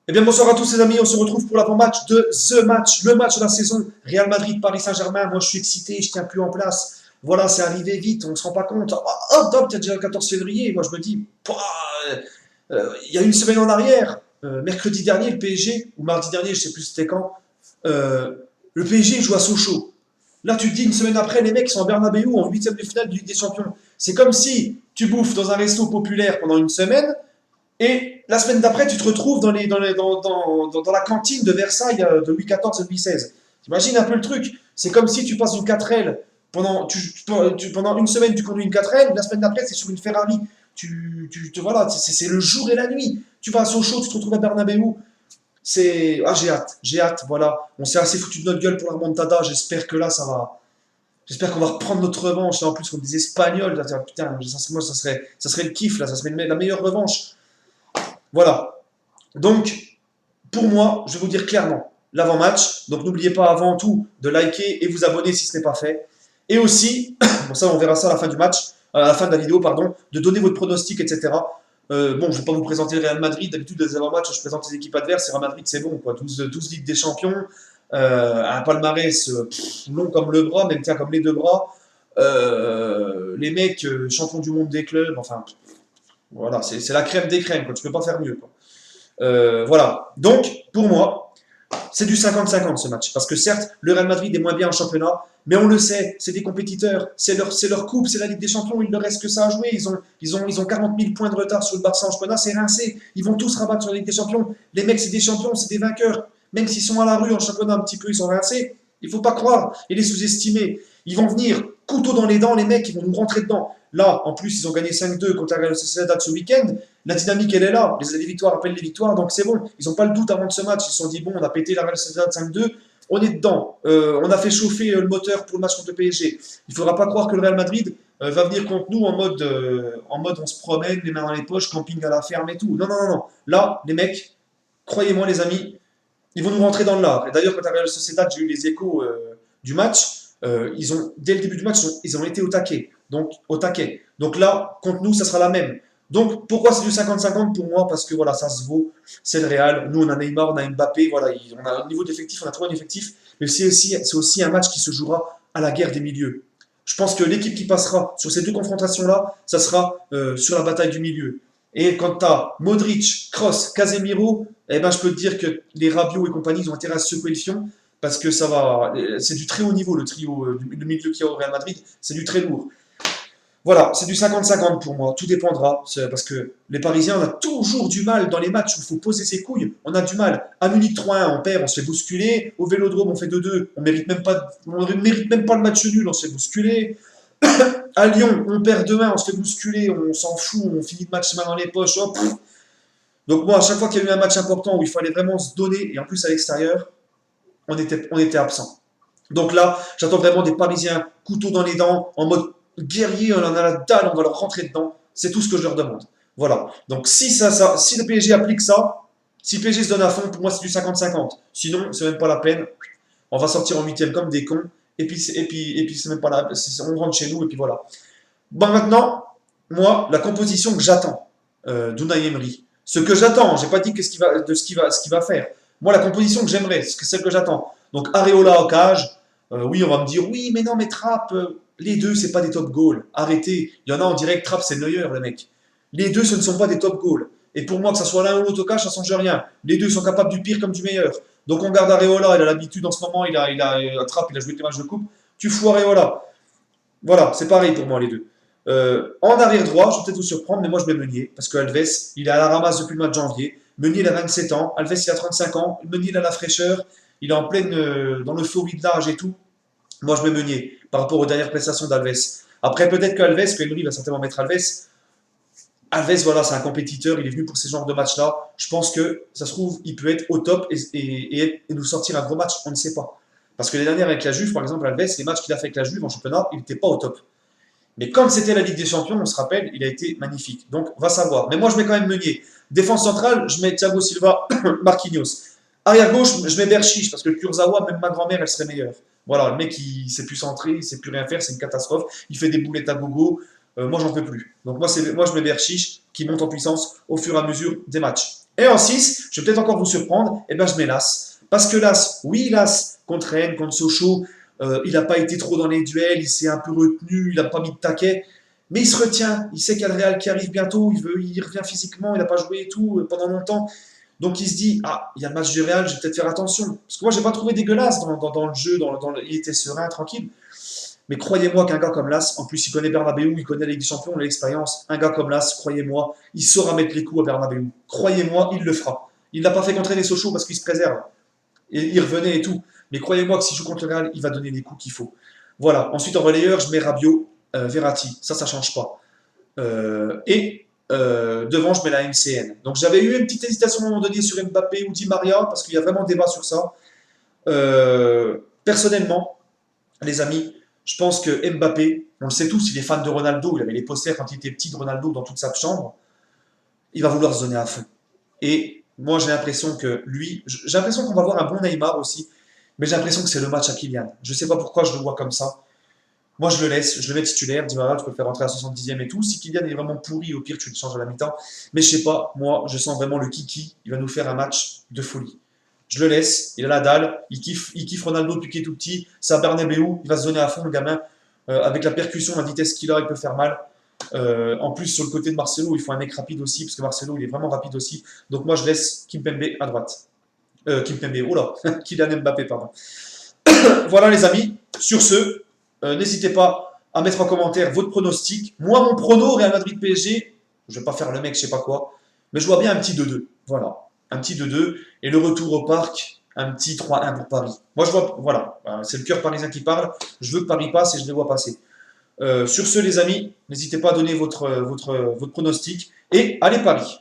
Eh bien, bonsoir à tous les amis, on se retrouve pour l'avant-match de The Match, le match de la saison Real Madrid-Paris Saint-Germain. Moi, je suis excité, je tiens plus en place. Voilà, c'est arrivé vite, on se rend pas compte. Oh, top, t'as déjà le 14 février. Moi, je me dis, il y a une semaine en arrière, mercredi dernier, le PSG, ou mardi dernier, je sais plus c'était quand, euh, le PSG joue à Sochaux. Là, tu te dis, une semaine après, les mecs sont à Bernabeu en huitième de finale de Ligue des Champions. C'est comme si tu bouffes dans un resto populaire pendant une semaine, et la semaine d'après, tu te retrouves dans la cantine de Versailles de Louis XIV et Louis XVI. T'imagines un peu le truc. C'est comme si tu passes une 4L pendant une semaine, tu conduis une 4L, la semaine d'après, c'est sur une Ferrari. Voilà, c'est le jour et la nuit. Tu vas à Sochaux, tu te retrouves à Bernabeu. J'ai hâte, voilà. On s'est assez foutu de notre gueule pour la remontada. J'espère que là, ça va. J'espère qu'on va reprendre notre revanche. Là, en plus, contre des Espagnols. Là, putain, moi, ça serait le kiff, là. Ça serait la meilleure revanche. Voilà. Donc, pour moi, je vais vous dire clairement, l'avant-match. Donc, n'oubliez pas avant tout de liker et vous abonner si ce n'est pas fait. Et aussi, bon, ça, on verra ça à la fin du match, à la fin de la vidéo, pardon, de donner votre pronostic, etc. Bon, je ne vais pas vous présenter le Real Madrid. D'habitude, les avant-matchs, je présente les équipes adverses. Et Real Madrid, c'est bon, quoi. 12 Ligues des Champions, un palmarès long comme le bras, même tiens, comme les deux bras. Les mecs, champions du monde des clubs, enfin, voilà, c'est la crème des crèmes, quoi. Tu peux pas faire mieux, quoi. Voilà. Donc, pour moi, c'est du 50-50 ce match. Parce que certes, le Real Madrid est moins bien en championnat, mais on le sait, c'est des compétiteurs, c'est leur coupe, c'est la Ligue des Champions, il ne reste que ça à jouer. Ils ont 40 000 points de retard sur le Barça en championnat, c'est rincé. Ils vont tous rabattre sur la Ligue des Champions. Les mecs, c'est des champions, c'est des vainqueurs. Même s'ils sont à la rue en championnat un petit peu, ils sont rincés. Il ne faut pas croire et les sous-estimer. Ils vont venir couteau dans les dents, les mecs, ils vont nous rentrer dedans. Là, en plus, ils ont gagné 5-2 contre la Real Sociedad ce week-end. La dynamique, elle est là. Les victoires appellent les victoires, donc c'est bon. Ils n'ont pas le doute avant de ce match. Ils se sont dit, bon, on a pété la Real Sociedad 5-2, on est dedans. On a fait chauffer le moteur pour le match contre le PSG. Il ne faudra pas croire que le Real Madrid va venir contre nous en mode on se promène, les mains dans les poches, camping à la ferme et tout. Non, non, non, non. Là, les mecs, croyez-moi, les amis, ils vont nous rentrer dans l'art. Et d'ailleurs, quand la Real Sociedad, j'ai eu les échos du match. Dès le début du match, ils ont été au taquet. Donc, au taquet. Donc là, contre nous, ça sera la même. Donc, pourquoi c'est du 50-50 pour moi? Parce que voilà, ça se vaut. C'est le Real. Nous, on a Neymar, on a Mbappé. Voilà, on a un niveau d'effectif, on a trop d'effectifs. Mais c'est aussi un match qui se jouera à la guerre des milieux. Je pense que l'équipe qui passera sur ces deux confrontations-là, ça sera sur la bataille du milieu. Et quand tu as Modric, Kroos, Casemiro, eh ben, je peux te dire que les Rabiot et compagnie, ils ont intérêt à se secouer le fion parce que ça va. C'est du très haut niveau le trio, le milieu qu'il y a au Real Madrid, c'est du très lourd. Voilà, c'est du 50-50 pour moi, tout dépendra. Parce que les Parisiens, on a toujours du mal dans les matchs où il faut poser ses couilles. On a du mal. À Munich 3-1, on perd, on se fait bousculer. Au Vélodrome, on fait 2-2. On mérite même pas le match nul, on se fait bousculer. À Lyon, on perd 2-1, on se fait bousculer, on s'en fout, on finit le match main dans les poches. Hop. Donc moi, à chaque fois qu'il y a eu un match important où il fallait vraiment se donner, et en plus à l'extérieur, on était absent. Donc là, j'attends vraiment des Parisiens couteau dans les dents, en mode guerrier, on en a la dalle, on va leur rentrer dedans. C'est tout ce que je leur demande. Voilà. Donc si le PSG applique ça, si le PSG se donne à fond, pour moi c'est du 50-50. Sinon, c'est même pas la peine. On va sortir en huitième comme des cons. Et puis c'est même pas là. On rentre chez nous et puis voilà. Bon maintenant, moi, la composition que j'attends d'Unai Emery, ce que j'attends, j'ai pas dit que ce qu'il va faire. Moi, la composition que j'aimerais, c'est celle que j'attends. Donc Areola au cage. Oui, on va me dire, oui, mais non, mais Trapp, les deux, c'est pas des top goals. Arrêtez. Il y en a en direct, Trapp, c'est Neuer, le mec. Les deux, ce ne sont pas des top goals. Et pour moi, que ça soit l'un ou l'autre au cage, ça change rien. Les deux sont capables du pire comme du meilleur. Donc on garde Areola, il a l'habitude en ce moment, Trapp, il a joué des matchs de coupe. Tu fous Areola. Voilà, c'est pareil pour moi, les deux. En arrière droit, je vais peut-être vous surprendre, mais moi je mets Meunier, parce que Alves, il est à la ramasse depuis le mois de janvier. Meunier, il a 27 ans, Alves, il a 35 ans. Meunier, il a la fraîcheur, il est en pleine, dans l'euphorie de l'âge et tout. Moi, je mets Meunier par rapport aux dernières prestations d'Alves. Après, peut-être qu'Alves, que Emery va certainement mettre Alves. Alves, voilà, c'est un compétiteur, il est venu pour ces genres de matchs-là. Je pense que, ça se trouve, il peut être au top et nous sortir un gros match, on ne sait pas. Parce que les dernières avec la Juve, par exemple, Alves, les matchs qu'il a fait avec la Juve en championnat, il n'était pas au top. Mais comme c'était la Ligue des Champions, on se rappelle, il a été magnifique. Donc, on va savoir. Mais moi, je mets quand même Meunier. Défense centrale, je mets Thiago Silva, Marquinhos. Arrière gauche, je mets Berchiche, parce que Kurzawa, même ma grand-mère, elle serait meilleure. Voilà, le mec, il sait plus centrer, il sait plus rien faire, c'est une catastrophe. Il fait des boulettes à gogo. Moi, j'en peux plus. Donc, moi, je mets Berchiche qui monte en puissance au fur et à mesure des matchs. Et en 6, je vais peut-être encore vous surprendre, et ben je mets l'As. Parce que l'As, oui, l'As, contre Rennes, contre Sochaux, il n'a pas été trop dans les duels, il s'est un peu retenu, il n'a pas mis de taquet. Mais il se retient, il sait qu'il y a le Real qui arrive bientôt, il revient physiquement, il n'a pas joué et tout pendant longtemps. Donc il se dit, ah, il y a le match du Real, je vais peut-être faire attention. Parce que moi, je n'ai pas trouvé dégueulasse dans le jeu, il était serein, tranquille. Mais croyez-moi qu'un gars comme Las, en plus il connaît Bernabeu, il connaît la Ligue des Champions, il a l'expérience. Un gars comme Las, croyez-moi, il saura mettre les coups à Bernabeu. Croyez-moi, il le fera. Il ne l'a pas fait contre les Sochaux parce qu'il se préserve. Et il revenait et tout. Mais croyez-moi que s'il joue contre le Real, il va donner les coups qu'il faut. Voilà. Ensuite, en relayeur, je mets Rabiot, Verratti. Ça ne change pas. Devant, je mets la MCN. Donc j'avais eu une petite hésitation à un moment donné sur Mbappé ou Di Maria, parce qu'il y a vraiment débat sur ça. Personnellement, les amis, je pense que Mbappé, on le sait tous, il est fan de Ronaldo, il avait les posters quand il était petit de Ronaldo dans toute sa chambre, il va vouloir se donner à fond. Et moi, j'ai l'impression que lui, j'ai l'impression qu'on va voir un bon Neymar aussi, mais j'ai l'impression que c'est le match à Kylian. Je ne sais pas pourquoi je le vois comme ça. Moi, je le laisse, je le mets titulaire, Di Maria, tu peux le faire rentrer à 70e et tout. Si Kylian est vraiment pourri, au pire, tu le changes à la mi-temps. Mais je sais pas, moi, je sens vraiment le Kiki, il va nous faire un match de folie. Je le laisse, il a la dalle, il kiffe Ronaldo depuis qu'il est tout petit, c'est à Bernabeu, il va se donner à fond le gamin. Avec la percussion, la vitesse qu'il a, il peut faire mal. En plus, sur le côté de Marcelo, il faut un mec rapide aussi, parce que Marcelo, il est vraiment rapide aussi. Donc moi, je laisse Kimpembe à droite. Kimpembe, oh là, Kylian Mbappé, pardon. Voilà les amis, sur ce, n'hésitez pas à mettre en commentaire votre pronostic. Moi, mon prono Real Madrid PSG, je ne vais pas faire le mec, je sais pas quoi, mais je vois bien un petit 2-2. Voilà, un petit 2-2. Et le retour au parc, un petit 3-1 pour Paris. Moi, je vois, voilà, c'est le cœur parisien qui parle. Je veux que Paris passe et je les vois passer. Sur ce, les amis, n'hésitez pas à donner votre pronostic. Et allez Paris!